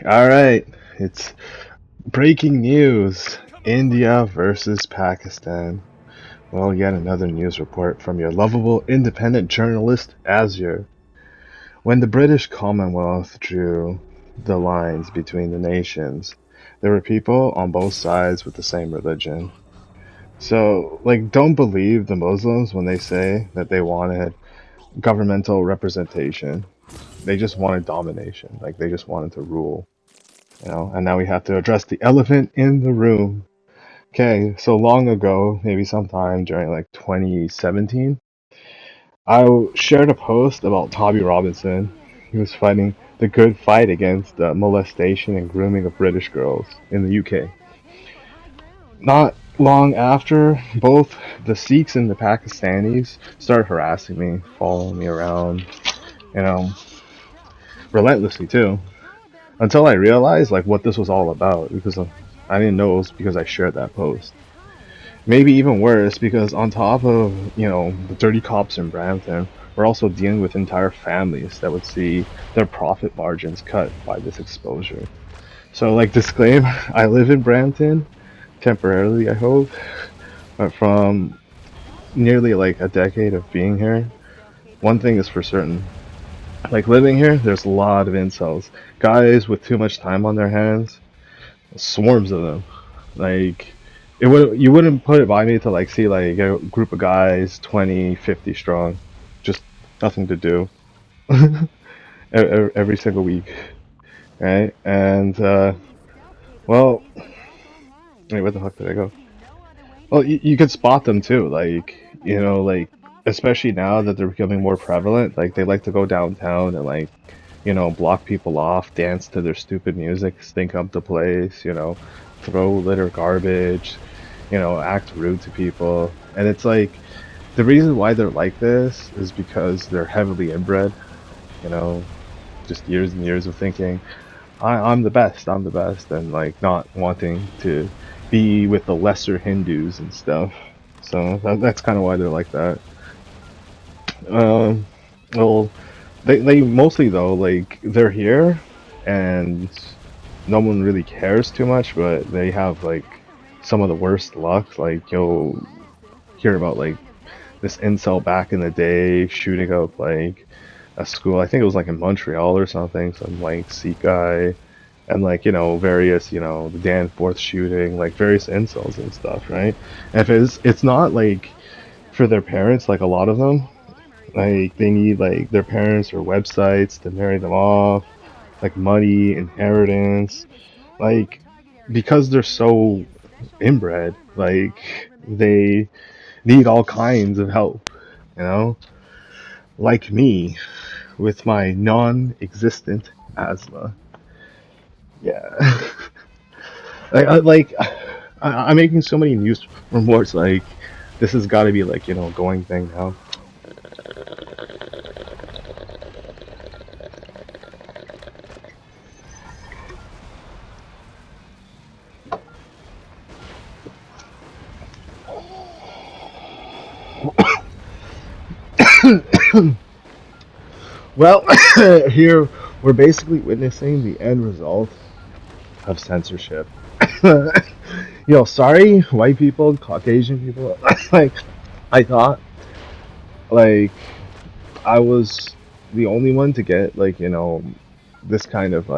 All right, it's breaking news. India versus Pakistan. Well, yet another news report from your lovable independent journalist, Azure. When the British Commonwealth drew the lines between the nations, there were people on both sides with the same religion. So, don't believe the Muslims when they say that they wanted governmental representation. They just wanted domination. They just wanted to rule. And now we have to address the elephant in the room. Okay, so long ago, maybe sometime during 2017, I shared a post about Tommy Robinson. He was fighting the good fight against molestation and grooming of British girls in the UK. Not long after, both the Sikhs and the Pakistanis started harassing me, following me around, you know, relentlessly too, until I realized what this was all about because I didn't know it was because I shared that post. Maybe even worse, because on top of, the dirty cops in Brampton, we're also dealing with entire families that would see their profit margins cut by this exposure. So, disclaim, I live in Brampton, temporarily, I hope, but from nearly a decade of being here, one thing is for certain. Living here, there's a lot of incels. Guys with too much time on their hands, swarms of them. Like you wouldn't put it by me to see a group of guys 20, 50 strong, just nothing to do every single week, right? And well, wait, where the fuck did I go? Well, you could spot them too, especially now that they're becoming more prevalent. They like to go downtown and block people off, dance to their stupid music, stink up the place, throw litter garbage, act rude to people. And it's the reason why they're like this is because they're heavily inbred, you know, just years and years of thinking, I'm the best, and not wanting to be with the lesser Hindus and stuff. So that's kind of why they're like that. Um, well, they mostly though, they're here, and no one really cares too much, but they have some of the worst luck. You'll hear about this incel back in the day shooting up a school. I think it was in Montreal or something. Some Sikh guy, and various the Danforth shooting, various incels and stuff, right? And if it's not for their parents, a lot of them, they need their parents or websites to marry them off, money, inheritance, like because they're so inbred, they need all kinds of help, you know? Like me with my non-existent asthma. Yeah. I'm making so many news reports this has got to be going thing now. Well, here we're basically witnessing the end result of censorship. Sorry, white people, Caucasian people. like, I thought like I was the only one to get this kind of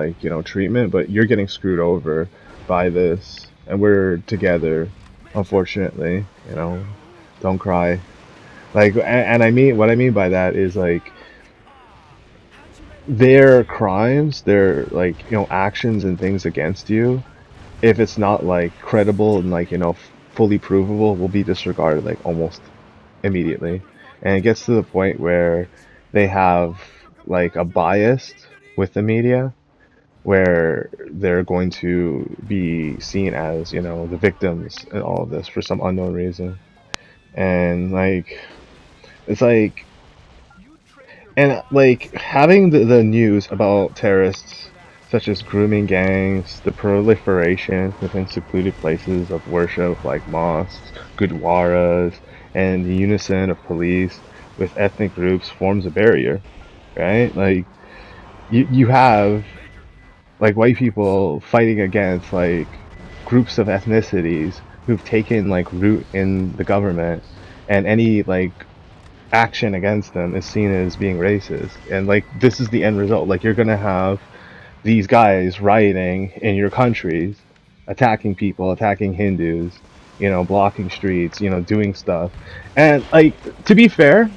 treatment, but you're getting screwed over by this, and we're together. Unfortunately, don't cry. And I mean what I mean by that is their crimes, their actions and things against you, if it's not credible and fully provable, will be disregarded almost immediately. And it gets to the point where they have a bias with the media where they're going to be seen as the victims in all of this for some unknown reason. And it's and having the news about terrorists such as grooming gangs, the proliferation within secluded places of worship like mosques, gurdwaras, and the unison of police with ethnic groups forms a barrier, right? You have like white people fighting against like groups of ethnicities who've taken like root in the government, and any like action against them is seen as being racist. And like this is the end result. Like you're gonna have these guys rioting in your countries, attacking people, attacking Hindus, you know, blocking streets, you know, doing stuff. And like to be fair,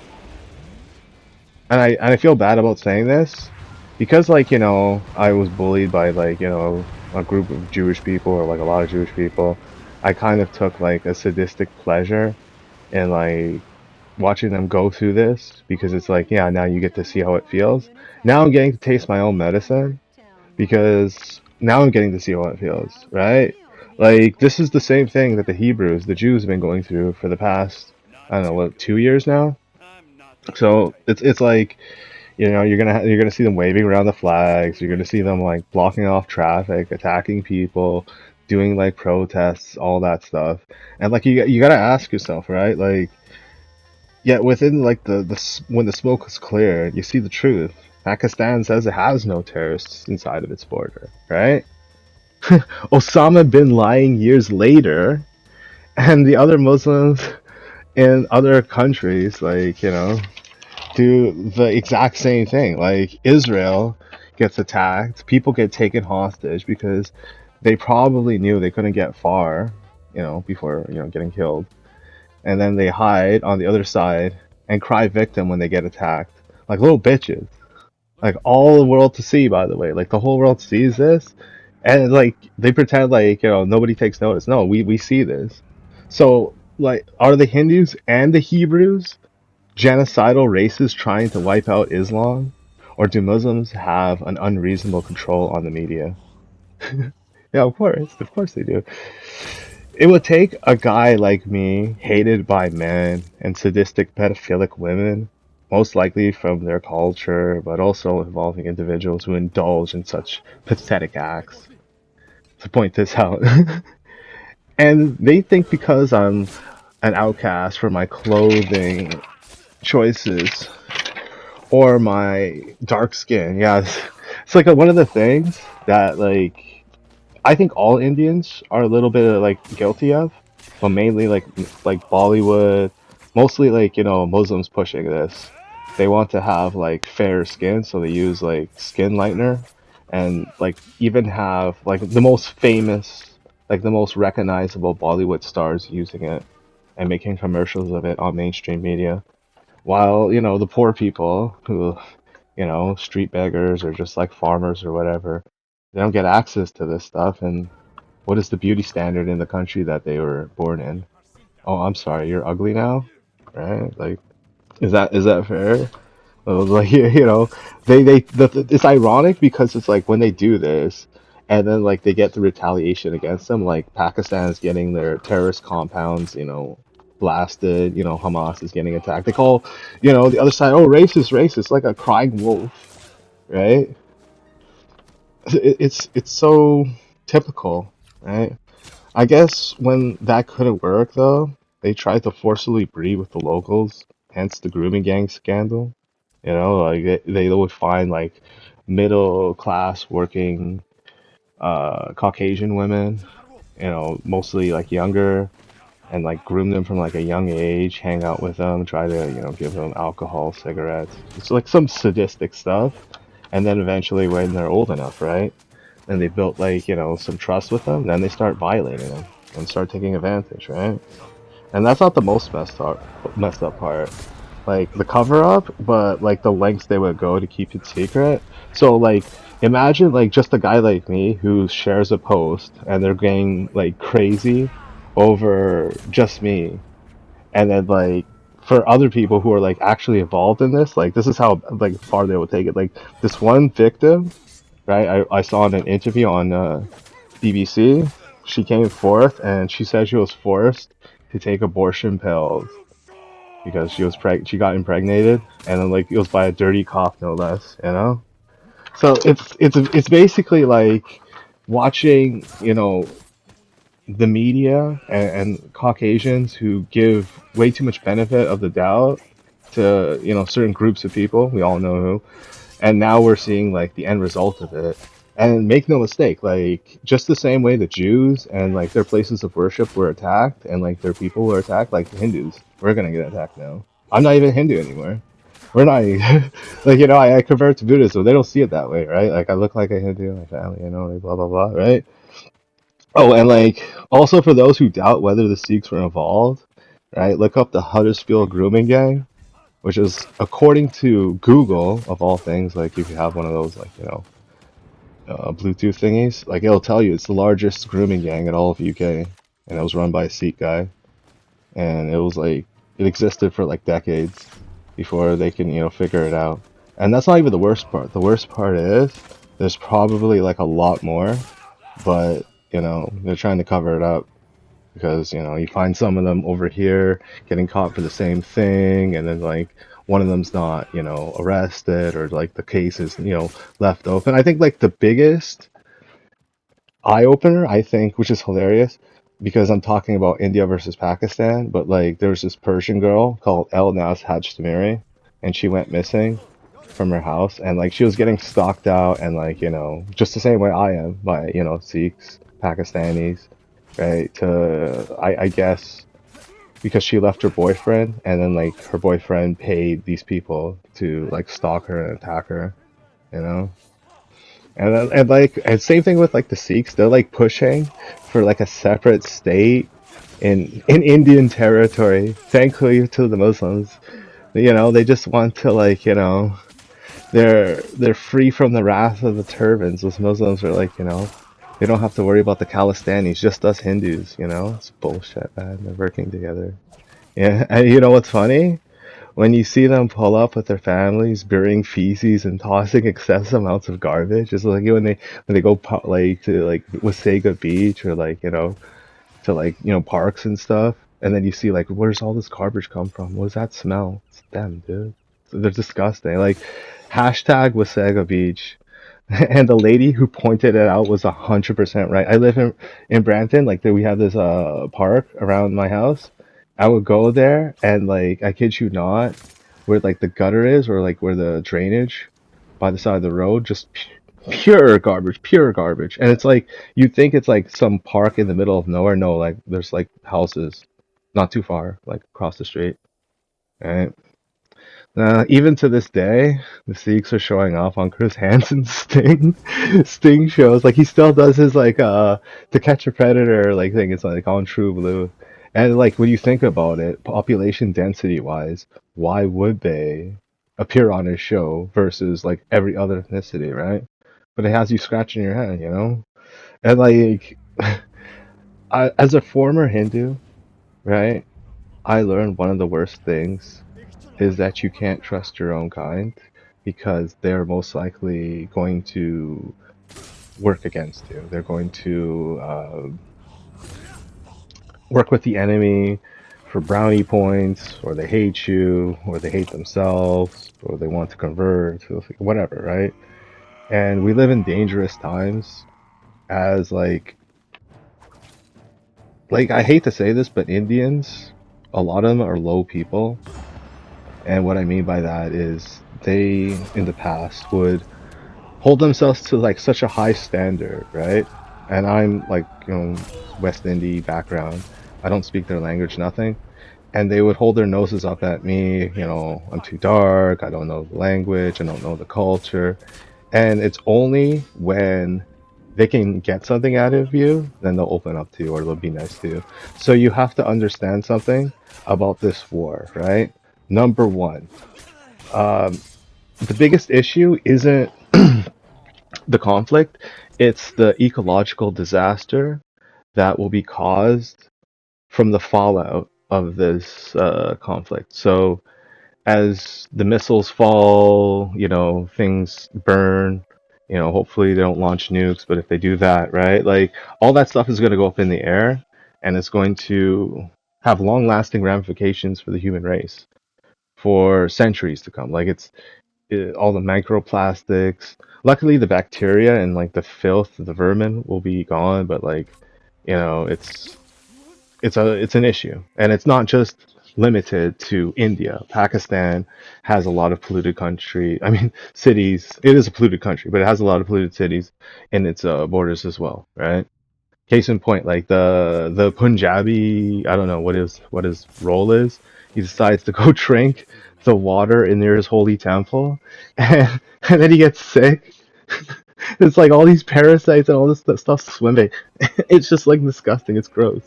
and I feel bad about saying this, because like, you know, I was bullied by like, you know, a group of Jewish people or like a lot of Jewish people. I kind of took like a sadistic pleasure in like watching them go through this, because it's like, yeah, now you get to see how it feels. Now I'm getting to taste my own medicine, because now I'm getting to see how it feels, right? Like this is the same thing that the Hebrews, the Jews, have been going through for the past, I don't know, what, 2 years now. So it's like, you know, you're gonna see them waving around the flags. You're gonna see them like blocking off traffic, attacking people, doing like protests, all that stuff. And like you gotta ask yourself, right? Like, yeah, within like when the smoke is cleared, you see the truth. Pakistan says it has no terrorists inside of its border, right? Osama bin lying years later, and the other Muslims in other countries, like, you know, do the exact same thing. Like Israel gets attacked, people get taken hostage because they probably knew they couldn't get far, you know, before, you know, getting killed. And then they hide on the other side and cry victim when they get attacked. Like little bitches. Like all the world to see, by the way. Like the whole world sees this, and like they pretend like, you know, nobody takes notice. No, we see this. So like, are the Hindus and the Hebrews genocidal races trying to wipe out Islam? Or do Muslims have an unreasonable control on the media? Yeah, of course they do. It would take a guy like me, hated by men and sadistic pedophilic women, most likely from their culture, but also involving individuals who indulge in such pathetic acts, to point this out. And they think because I'm an outcast for my clothing choices or my dark skin. Yeah, it's like one of the things that like I think all Indians are a little bit like guilty of, but mainly like Bollywood, mostly like, you know, Muslims pushing this. They want to have like fair skin, so they use like skin lightener, and like even have like the most famous, like the most recognizable Bollywood stars using it and making commercials of it on mainstream media. While, you know, the poor people who, you know, street beggars or just like farmers or whatever, they don't get access to this stuff. And what is the beauty standard in the country that they were born in? Oh, I'm sorry, you're ugly now, right? Like, is that fair? Like, you know, it's ironic because it's like when they do this, and then like they get the retaliation against them, like Pakistan is getting their terrorist compounds, you know, blasted. You know, Hamas is getting attacked. They call, you know, the other side, oh, racist, racist, like a crying wolf, right? It's so typical, right? I guess when that couldn't work though, they tried to forcibly breed with the locals, hence the grooming gang scandal. You know, like they would find like middle class working Caucasian women, you know, mostly like younger, and like groom them from like a young age, hang out with them, try to, you know, give them alcohol, cigarettes. It's like some sadistic stuff. And then eventually when they're old enough, right? And they built like, you know, some trust with them, then they start violating them and start taking advantage, right? And that's not the most messed up part. Like the cover up, but like the lengths they would go to keep it secret. So like imagine like just a guy like me who shares a post and they're getting like crazy over just me. And then like for other people who are like actually involved in this, like this is how like far they would take it. Like this one victim, right? I saw in an interview on BBC. She came forth and she said she was forced to take abortion pills because she got impregnated, and then like it was by a dirty cop, no less, you know. So it's basically like watching, you know, the media and Caucasians who give way too much benefit of the doubt to, you know, certain groups of people. We all know who, and now we're seeing like the end result of it. And make no mistake, like just the same way the Jews and like their places of worship were attacked and like their people were attacked, like the Hindus, we're gonna get attacked now. I'm not even Hindu anymore. We're not like I convert to Buddhism. They don't see it that way, right? Like I look like a Hindu, my family, like blah blah blah, right? Oh, and like also for those who doubt whether the Sikhs were involved, right? Look up the Huddersfield grooming gang, which is according to Google of all things. Like if you have one of those, like Bluetooth thingies, like it'll tell you it's the largest grooming gang in all of UK, and it was run by a Sikh guy, and it was like it existed for like decades before they can figure it out. And that's not even the worst part. The worst part is there's probably like a lot more, but they're trying to cover it up because you find some of them over here getting caught for the same thing, and then like one of them's not arrested, or like the case is left open. I think like the biggest eye opener, I think, which is hilarious because I'm talking about India versus Pakistan, but like there was this Persian girl called El Nas Hajtamiri, and she went missing from her house, and like she was getting stalked out, and like just the same way I am by Sikhs, Pakistanis, right? To I guess because she left her boyfriend, and then like her boyfriend paid these people to like stalk her and attack her, you know. And same thing with like the Sikhs. They're like pushing for like a separate state in Indian territory. Thankfully to the Muslims, they just want to like they're free from the wrath of the turbans. Those Muslims are like they don't have to worry about the Khalistanis, just us Hindus. It's bullshit, man. They're working together. Yeah, and you know what's funny? When you see them pull up with their families, burying feces and tossing excessive amounts of garbage, it's like when they go like to like Wasaga Beach, or like to like parks and stuff, and then you see like where's all this garbage come from? What does that smell? It's them, dude. They're disgusting. Like hashtag Wasaga Beach. And the lady who pointed it out was 100% right. I live in Brampton. Like we have this park around my house. I would go there, and like I kid you not, where like the gutter is, or like where the drainage by the side of the road, just pure garbage. And it's like you think it's like some park in the middle of nowhere. No, like there's like houses not too far, like across the street. Right? Even to this day, the Sikhs are showing off on Chris Hansen's Sting shows. Like he still does his like To Catch a Predator like thing. It's like on True Blue, and like when you think about it, population density wise, why would they appear on his show versus like every other ethnicity, right? But it has you scratching your head, and like as a former Hindu, right? I learned one of the worst things is that you can't trust your own kind because they're most likely going to work against you. They're going to work with the enemy for brownie points, or they hate you, or they hate themselves, or they want to convert, whatever, right? And we live in dangerous times as like I hate to say this, but Indians, a lot of them are low people. And what I mean by that is they, in the past, would hold themselves to like such a high standard, right? And I'm like, West Indian background. I don't speak their language, nothing. And they would hold their noses up at me, I'm too dark, I don't know the language, I don't know the culture. And it's only when they can get something out of you, then they'll open up to you, or they'll be nice to you. So you have to understand something about this war, right? Number one, um, the biggest issue isn't the conflict, it's the ecological disaster that will be caused from the fallout of this conflict. So, as the missiles fall, things burn, hopefully they don't launch nukes, but if they do that, right, like all that stuff is going to go up in the air, and it's going to have long lasting ramifications for the human race for centuries to come. Like all the microplastics. Luckily, the bacteria and like the filth, the vermin will be gone, but like, it's an issue, and it's not just limited to India. Pakistan has a lot of polluted country. I mean, cities. It is a polluted country, but it has a lot of polluted cities in its borders as well, right? Case in point, like the Punjabi, I don't know what his role is. He decides to go drink the water in near his holy temple, and then he gets sick. It's like all these parasites and all this stuff swimming. It's just like disgusting. It's gross.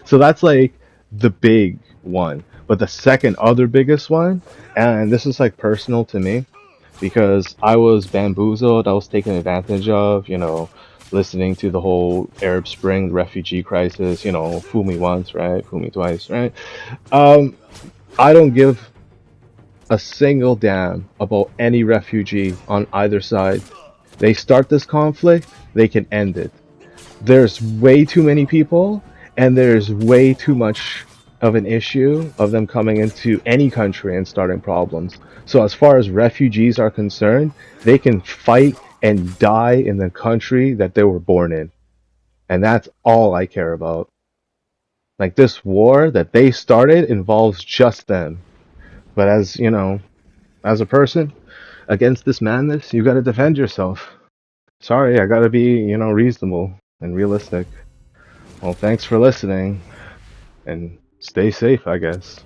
So that's like the big one. But the second other biggest one, and this is like personal to me because I was bamboozled, I was taken advantage of, listening to the whole Arab Spring, the refugee crisis, fool me once, right? Fool me twice, right? Um, I don't give a single damn about any refugee on either side. They start this conflict, they can end it. There's way too many people, and there's way too much of an issue of them coming into any country and starting problems. So, as far as refugees are concerned, they can fight and die in the country that they were born in. And that's all I care about. Like, this war that they started involves just them. But as a person against this madness, you gotta defend yourself. Sorry, I gotta be, reasonable and realistic. Well, thanks for listening, and stay safe, I guess.